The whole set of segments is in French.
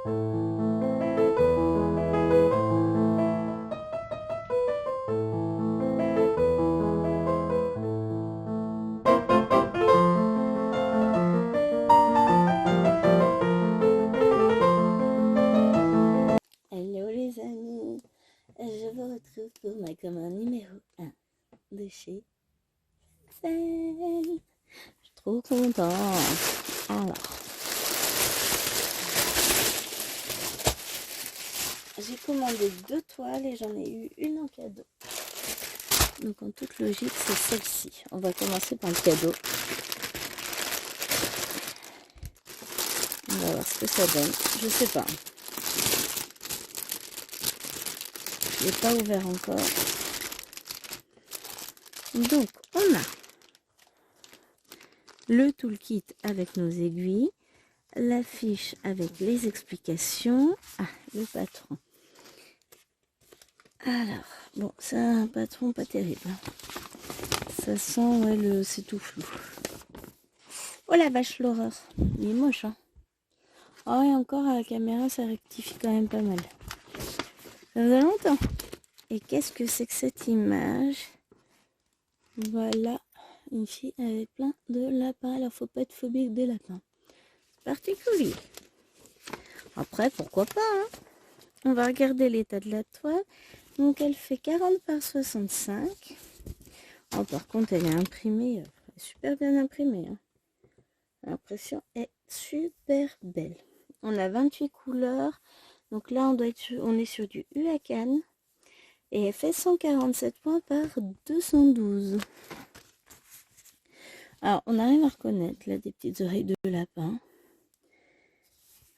Hello les amis, je vous retrouve pour ma commande numéro 1 de chez Cell. Je suis trop contente. Alors, j'ai commandé 2 toiles et j'en ai eu une en cadeau. Donc en toute logique, c'est celle-ci. On va commencer par le cadeau. On va voir ce que ça donne. Je sais pas. Je l'ai pas ouvert encore. Donc, on a le toolkit avec nos aiguilles, l'affiche avec les explications. Ah, le patron. Alors, bon, c'est un patron pas terrible. Ça sent, ouais, c'est tout flou. Oh la vache, l'horreur. Il est moche, hein. Oh, et encore à la caméra, ça rectifie quand même pas mal. Ça faisait longtemps. Et qu'est-ce que c'est que cette image? Voilà, une fille avec plein de lapins. Alors, faut pas être phobique des lapins. C'est particulier. Après, pourquoi pas, hein? On va regarder l'état de la toile. Donc, elle fait 40 par 65. Oh, par contre, elle est imprimée, super bien imprimée, hein. L'impression est super belle. On a 28 couleurs. Donc là, on est sur du Huacan. Et elle fait 147 points par 212. Alors, on arrive à reconnaître là des petites oreilles de lapin.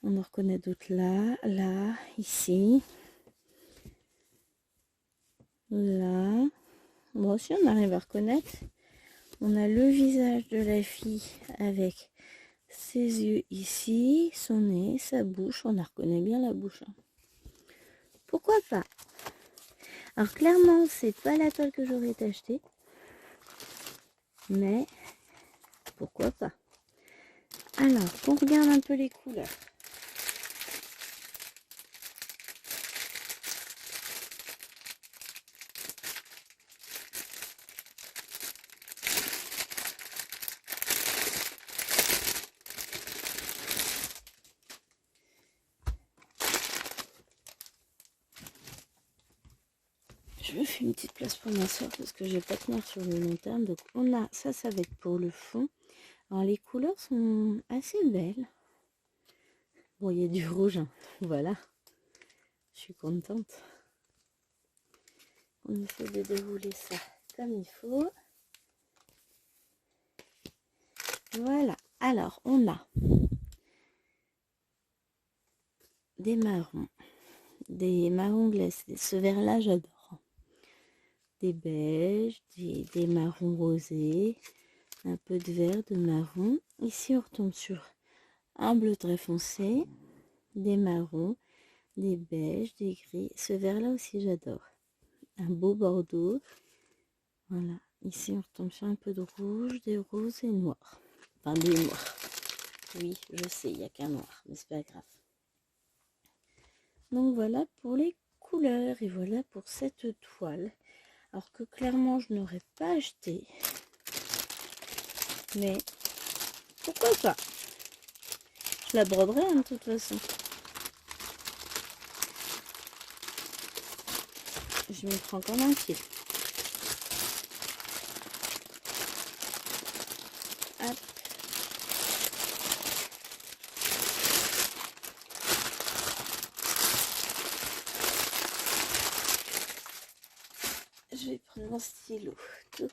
On en reconnaît d'autres là, là, ici. Là. Bon, aussi, on arrive à reconnaître. On a le visage de la fille avec ses yeux ici, son nez, sa bouche. On en reconnaît bien la bouche, hein. Pourquoi pas? Alors, clairement, c'est pas la toile que j'aurais acheté. Mais, pourquoi pas? Alors, on regarde un peu les couleurs. Je me fais une petite place pour ma soeur parce que je vais pas tenir sur le long terme. Donc on a, ça va être pour le fond. Alors les couleurs sont assez belles. Bon, il y a du rouge, hein. Voilà. Je suis contente. On essaie de dérouler ça comme il faut. Voilà. Alors on a des marrons glacés. Ce vert là j'adore. Des beiges, des marrons rosés, un peu de vert, de marron. Ici, on retombe sur un bleu très foncé, des marrons, des beiges, des gris. Ce vert-là aussi, j'adore. Un beau bordeaux. Voilà. Ici, on retombe sur un peu de rouge, des roses et noirs. Enfin, des noirs. Oui, je sais, il n'y a qu'un noir, mais c'est pas grave. Donc, voilà pour les couleurs. Et voilà pour cette toile. Alors que clairement je n'aurais pas acheté, mais pourquoi pas, je la broderai, hein, de toute façon. Je m'y prends comme un pied. Hop. Je vais prendre mon stylo. Donc,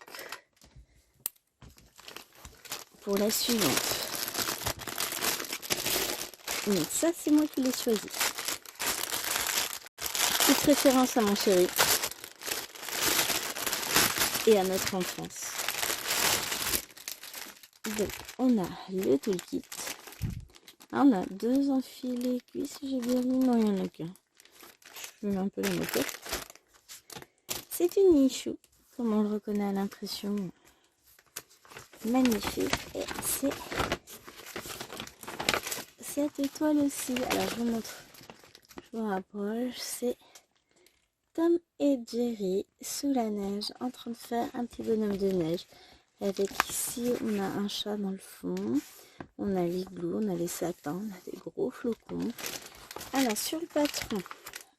pour la suivante. Donc ça, c'est moi qui l'ai choisi. Petite référence à mon chéri. Et à notre enfance. Donc, on a le toolkit. On a 2 enfilés cuits, si j'ai bien vu. Non, il n'y en a qu'un. Je mets un peu la moquette. C'est une nichou, comme on le reconnaît à l'impression. Magnifique. Et cette étoile aussi. Alors je vous montre, je vous rapproche, c'est Tom et Jerry sous la neige en train de faire un petit bonhomme de neige. Avec ici on a un chat dans le fond, on a l'igloo, on a les sapins, on a des gros flocons. Alors sur le patron,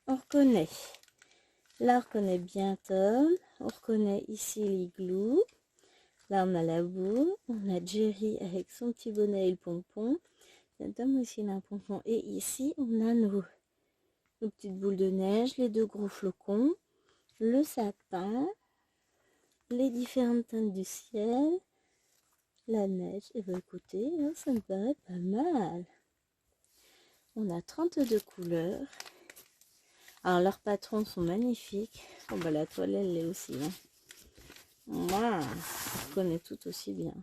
on reconnaît, là on reconnaît bien Tom, on reconnaît ici l'igloo. Là on a la boue, on a Jerry avec son petit bonnet et le pompon. Tom aussi il a un pompon. Et ici on a nos petites boules de neige, les deux gros flocons, le sapin, les différentes teintes du ciel, la neige. Et bien écoutez, ça me paraît pas mal. On a 32 couleurs. Alors leurs patrons sont magnifiques. Oh bah la toile elle l'est aussi. Hein. Moi, je connais tout aussi bien.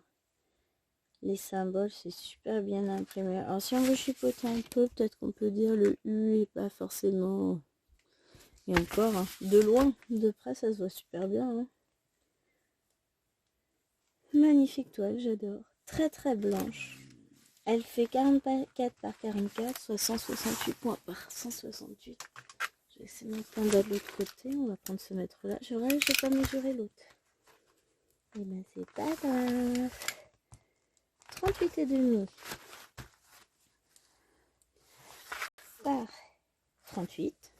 Les symboles, c'est super bien imprimé. Alors si on veut chipoter un peu, peut-être qu'on peut dire le U et pas forcément. Et encore, hein, de loin, de près, ça se voit super bien. Hein. Magnifique toile, j'adore. Très très blanche. Elle fait 44 par 44, soit 168 points par 168. Je vais essayer de mettre un de l'autre côté. On va prendre ce mètre-là. Je n'ai pas mesuré l'autre. Et ben c'est pas grave. 38,5 par 38.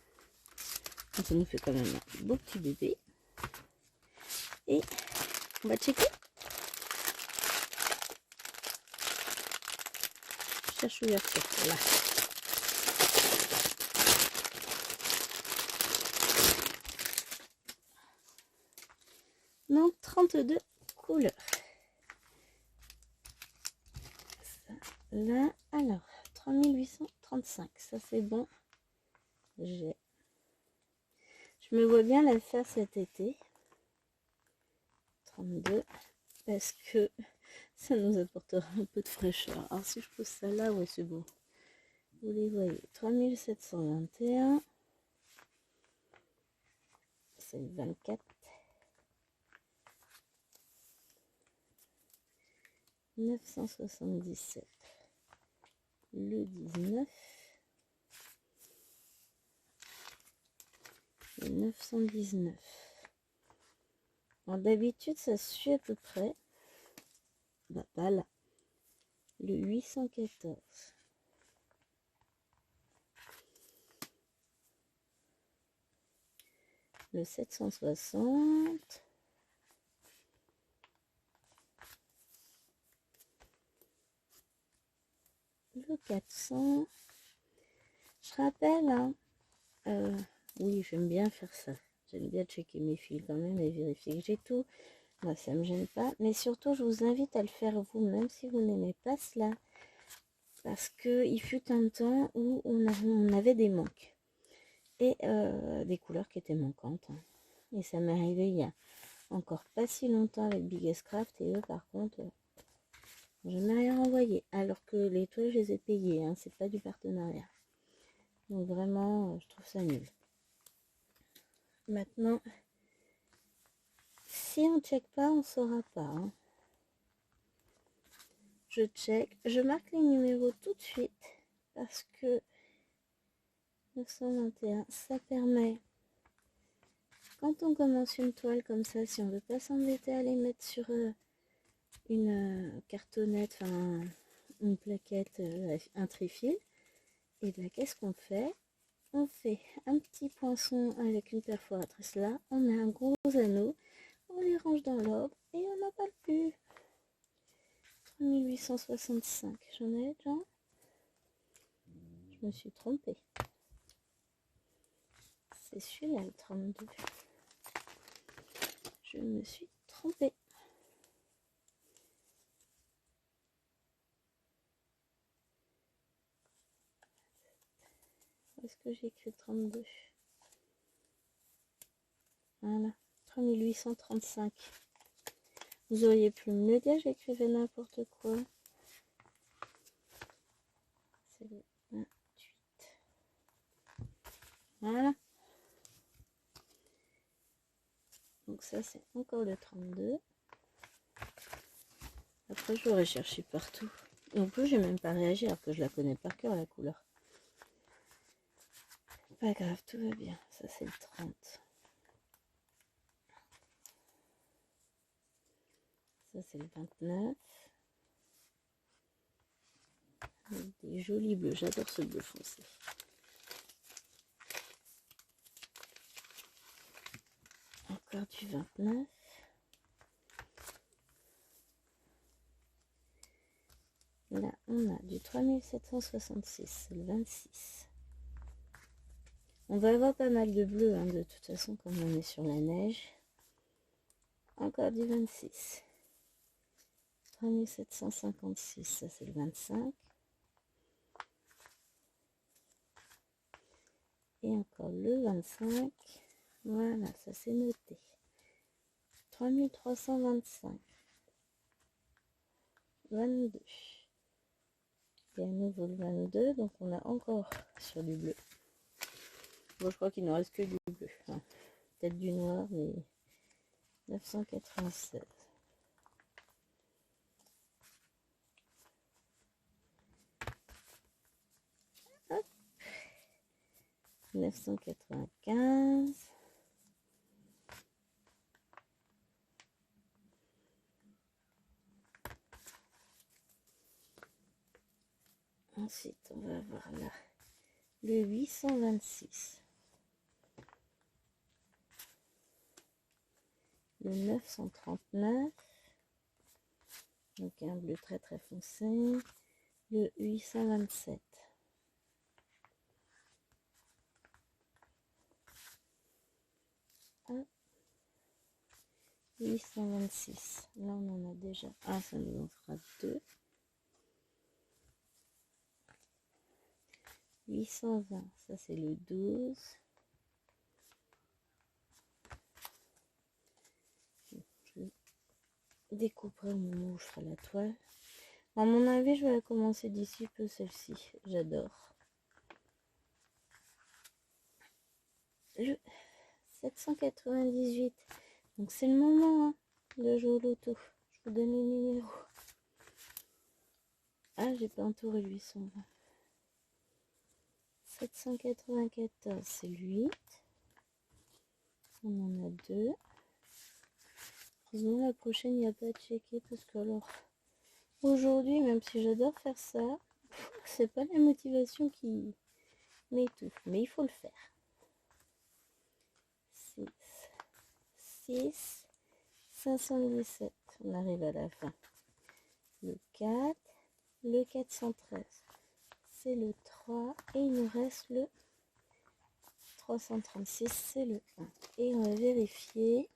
Donc ça nous fait quand même un beau petit bébé. Et on va checker. Je cherche l'ouverture. Là. Donc 32 couleurs. Ça, là, alors 3835. Ça c'est bon. Je me vois bien la faire cet été. 32. Parce que ça nous apportera un peu de fraîcheur. Alors si je pose ça là, ouais c'est bon. Vous les voyez. 3721. C'est le 24. 977. Le 19. Le 919. D'habitude, ça suit à peu près. Bah, pas là. Le 814. Le 760. Le 400. Je rappelle, hein, oui, j'aime bien faire ça. J'aime bien checker mes fils quand même et vérifier que j'ai tout. Moi, ça me gêne pas. Mais surtout, je vous invite à le faire vous, même si vous n'aimez pas cela. Parce qu'il fut un temps où on avait des manques. Et des couleurs qui étaient manquantes. Hein. Et ça m'est arrivé il y a encore pas si longtemps avec Biggest Craft. Et eux, par contre, je n'ai rien renvoyé. Alors que les toiles, je les ai payées. Hein. C'est pas du partenariat. Donc vraiment, je trouve ça nul. Maintenant, si on ne check pas, on ne saura pas. Hein. Je check. Je marque les numéros tout de suite. Parce que 921, ça permet, quand on commence une toile comme ça, si on ne veut pas s'embêter à les mettre sur une cartonnette, enfin une plaquette, un trifil, et bien qu'est-ce qu'on fait? On fait un petit poinçon avec une perforatrice là, on a un gros anneau, on les range dans l'ordre et on n'en parle plus. 3865, j'en ai déjà? Je me suis trompée. C'est celui-là le 32. Je me suis trompée. Où est-ce que j'ai écrit 32? Voilà, 3835. Vous auriez pu me le dire, j'écrivais n'importe quoi. C'est le 28. Voilà. Donc ça, c'est encore le 32. Après, je l'aurais cherché partout. Et en plus, j'ai même pas réagi alors que je la connais par cœur, la couleur. Pas grave, tout va bien. Ça, c'est le 30. Ça, c'est le 29. Des jolis bleus. J'adore ce bleu foncé. Encore du 29. Là, on a du 3766, c'est le 26. On va avoir pas mal de bleu, hein, de toute façon, comme on est sur la neige. Encore du 26. 3756, ça c'est le 25. Et encore le 25. Voilà, ça c'est noté. 3325. 22. Et à nouveau le 22, donc on a encore sur du bleu. Bon, je crois qu'il ne reste que du bleu. Enfin, peut-être du noir, mais 996. Hop. 995. Ensuite, on va avoir là le 826. Le 939. Donc un bleu très très foncé. Le 827. Ah. 826. Là, on en a déjà un, ça nous en fera deux. 820, ça c'est le 12. Je découperai au moment où je ferai la toile. À mon avis, je vais la commencer d'ici peu celle-ci. J'adore. Le 798. Donc c'est le moment hein, de jouer au loto. Je vous donne les numéros. Ah, j'ai pas entouré le 820. 794, c'est le 8. On en a deux. Heureusement, la prochaine, il n'y a pas à checker parce que alors, aujourd'hui, même si j'adore faire ça, c'est pas la motivation qui m'étouffe, mais il faut le faire. 6, 6, 517, on arrive à la fin. Le 4, le 413, c'est le 3, et il nous reste le 336, c'est le 1. Et on va vérifier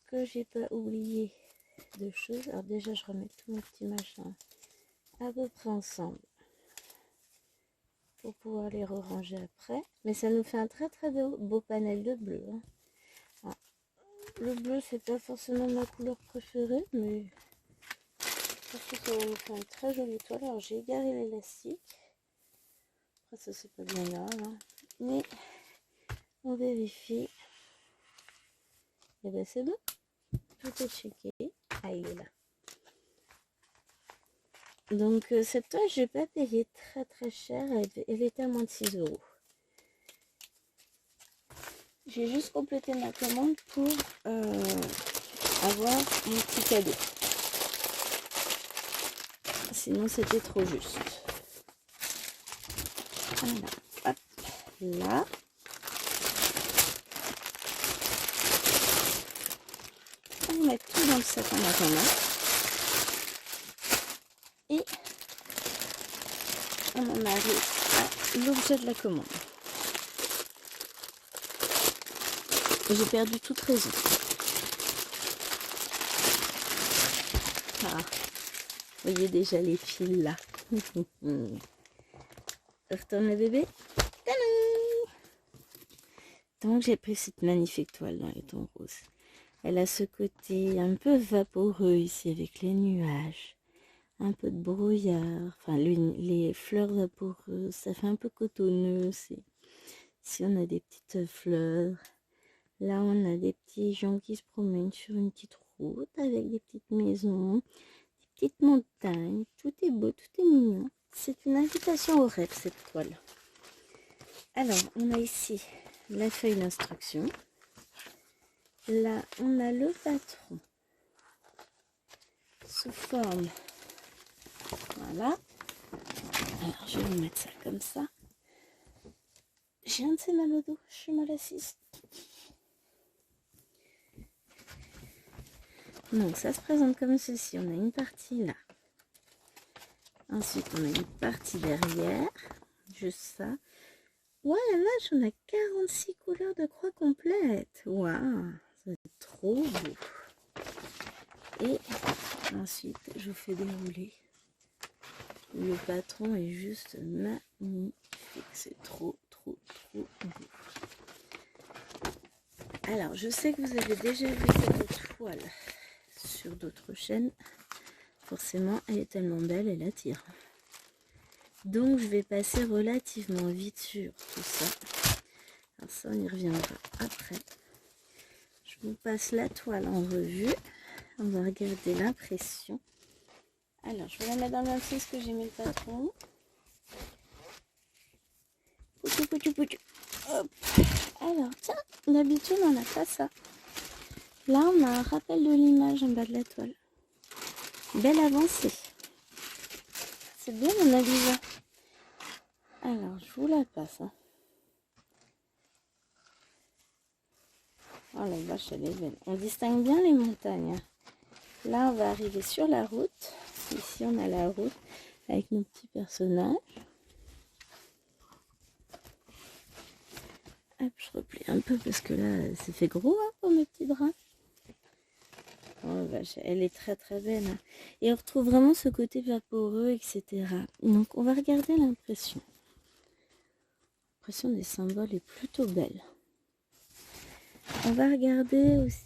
que j'ai pas oublié de choses. Alors déjà, je remets tous mes petits machins à peu près ensemble pour pouvoir les ranger après. Mais ça nous fait un très très beau panel de bleu. Hein. Ah, le bleu, c'est pas forcément ma couleur préférée, mais je pense que ça va nous faire une très jolie toile. Alors j'ai égaré l'élastique. Après ça c'est pas bien grave. Hein. Mais on vérifie. Et ben c'est bon. Tout est checké. Ah, il est là. Donc cette toile, je n'ai pas payé très très cher. Elle était à moins de 6 euros. J'ai juste complété ma commande pour avoir mon petit cadeau. Sinon, c'était trop juste. Voilà. Hop. Là. On met tout dans le sac en attendant. Et on en arrive à l'objet de la commande. J'ai perdu toute raison. Ah, vous voyez déjà les fils là. Retourne le bébé. Tadam! Donc j'ai pris cette magnifique toile dans les tons roses. Elle a ce côté un peu vaporeux ici avec les nuages. Un peu de brouillard. Enfin les fleurs vaporeuses. Ça fait un peu cotonneux. Ici on a des petites fleurs. Là, on a des petits gens qui se promènent sur une petite route avec des petites maisons, des petites montagnes. Tout est beau, tout est mignon. C'est une invitation au rêve, cette toile. Alors, on a ici la feuille d'instruction. Là, on a le patron sous forme. Voilà. Alors, je vais vous mettre ça comme ça. J'ai un de ces mal au dos. Je suis mal assise. Donc, ça se présente comme ceci. On a une partie là. Ensuite, on a une partie derrière. Juste ça. Ouais, la vache, on a 46 couleurs de croix complètes. Waouh, c'est trop beau. Et ensuite, je vous fais dérouler. Le patron est juste magnifique. C'est trop beau. Alors, je sais que vous avez déjà vu cette toile sur d'autres chaînes. Forcément, elle est tellement belle, elle attire. Donc, je vais passer relativement vite sur tout ça. Alors ça, on y reviendra après. Je vous passe la toile en revue. On va regarder l'impression. Alors, je vais la mettre dans le même sens que j'ai mis le patron. Poutou. Hop. Alors, tiens, d'habitude, on n'a pas ça. Là, on a un rappel de l'image en bas de la toile. Belle avancée. C'est bien, mon Alisa. Alors, je vous la passe. Hein. Oh la vache, elle est belle. On distingue bien les montagnes. Hein. Là, on va arriver sur la route. Ici, on a la route avec nos petits personnages. Hop, je replie un peu parce que là, c'est fait gros hein, pour mes petits bras. Oh vache, elle est très belle. Hein. Et on retrouve vraiment ce côté vaporeux, etc. Donc, on va regarder l'impression. L'impression des symboles est plutôt belle. On va regarder aussi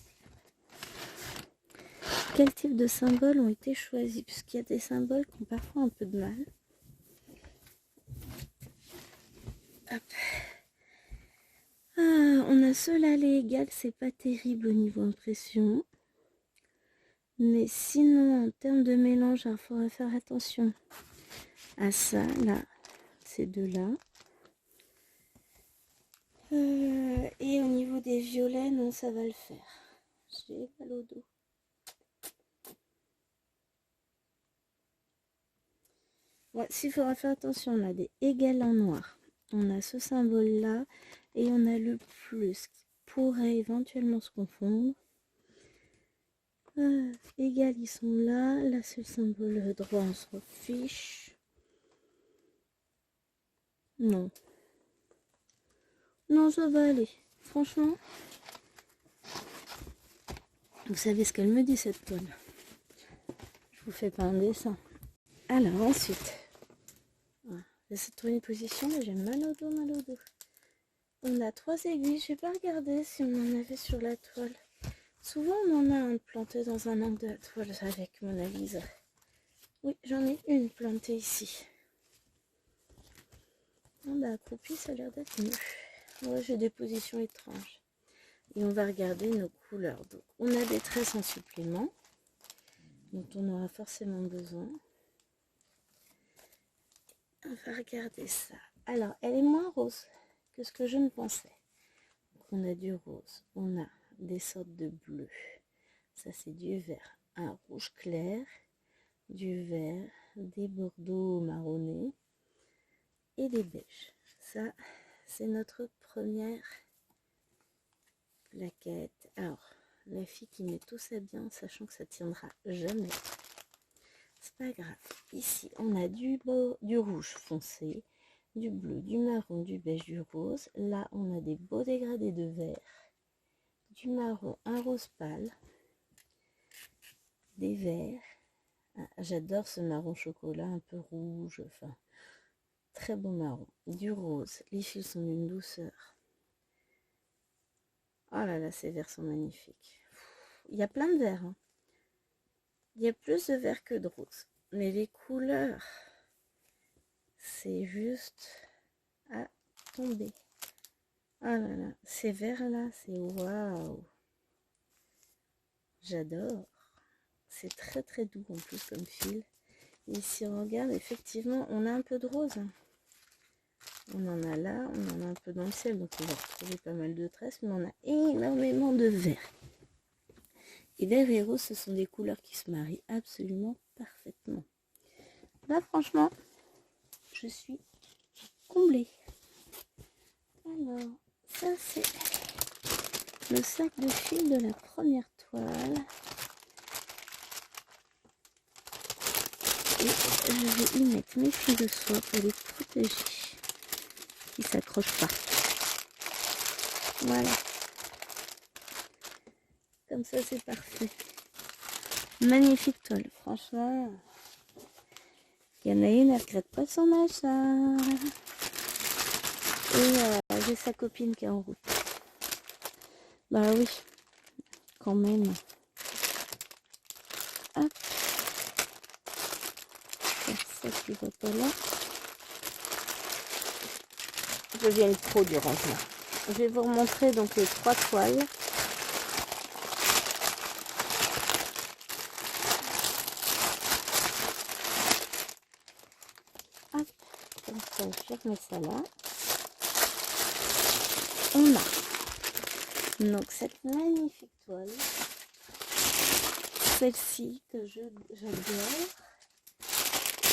quel type de symboles ont été choisis, puisqu'il y a des symboles qui ont parfois un peu de mal. Hop. Ah, on a seul aller égal, c'est pas terrible au niveau impression. Mais sinon, en termes de mélange, il faudrait faire attention à ça, là, ces deux-là. Et au niveau des violets, non, ça va le faire. J'ai mal au dos. Ouais, s'il faudra faire attention, on a des égales en noir. On a ce symbole-là et on a le plus qui pourrait éventuellement se confondre. Égal, ils sont là. Là, c'est le symbole droit, on se fiche. Non. Non, ça va aller. Franchement, vous savez ce qu'elle me dit, cette toile. Je vous fais pas un dessin. Alors, ensuite, voilà. J'essaie de trouver une position, mais j'ai mal au dos. On a 3 aiguilles. Je vais pas regarder si on en avait sur la toile. Souvent, on en a un planté dans un angle de la toile avec mon Alisa. Oui, j'en ai une plantée ici. Ah bah, accroupi, ça a l'air d'être mieux. Moi, j'ai des positions étranges. Et on va regarder nos couleurs. Donc, on a des tresses en supplément, dont on aura forcément besoin. On va regarder ça. Alors, elle est moins rose que ce que je ne pensais. Donc, on a du rose, on a des sortes de bleu. Ça, c'est du vert, un rouge clair, du vert, des bordeaux marronnés et des beiges. Ça, c'est notre première plaquette. Alors, la fille qui met tout ça bien, sachant que ça tiendra jamais. C'est pas grave. Ici, on a du rouge foncé, du bleu, du marron, du beige, du rose. Là, on a des beaux dégradés de vert, du marron, un rose pâle, des verts. Ah, j'adore ce marron chocolat un peu rouge, enfin, très beau marron. Du rose, les fils sont d'une douceur. Oh là là, ces verts sont magnifiques. Il y a plein de verts. Hein. Il y a plus de vert que de rose. Mais les couleurs, c'est juste à tomber. Oh là là, ces verts là, c'est waouh. J'adore. C'est très très doux en plus comme fil. Et si on regarde, effectivement, on a un peu de rose. On en a là, on en a un peu dans le ciel, donc on va retrouver pas mal de traces, mais on a énormément de vert. Et vert et rose, ce sont des couleurs qui se marient absolument parfaitement. Là, franchement, je suis comblée. Alors, ça c'est le sac de fil de la première toile. Et je vais y mettre mes fils de soie pour les protéger, qui ne s'accrochent pas. Voilà. Comme ça, c'est parfait. Magnifique toile, franchement. Il y en a une, elle regrette pas son achat. Et j'ai sa copine qui est en route. Bah oui, quand même. Hop. Ça qui va pas là. Je viens trop du rangement. Je vais vous remontrer donc les 3 toiles. Hop, comme ça, je remets ça là. On a donc cette magnifique toile. Celle-ci que j'adore.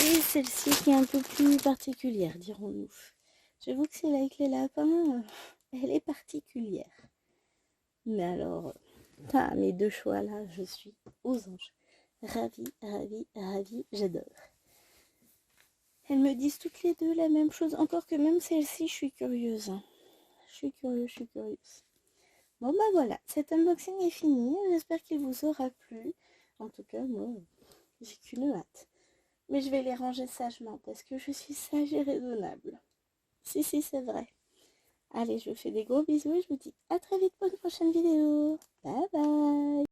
Et celle-ci qui est un peu plus particulière, dirons-nous. J'avoue que celle avec les lapins, elle est particulière. Mais alors, mes 2 choix là, je suis aux anges. Ravie, ravie, ravie, j'adore. Elles me disent toutes les deux la même chose, encore que même celle-ci, je suis curieuse. Je suis curieuse. Bon bah voilà, cet unboxing est fini. J'espère qu'il vous aura plu. En tout cas, moi, j'ai qu'une hâte. Mais je vais les ranger sagement parce que je suis sage et raisonnable. Si, c'est vrai. Allez, je vous fais des gros bisous et je vous dis à très vite pour une prochaine vidéo. Bye bye.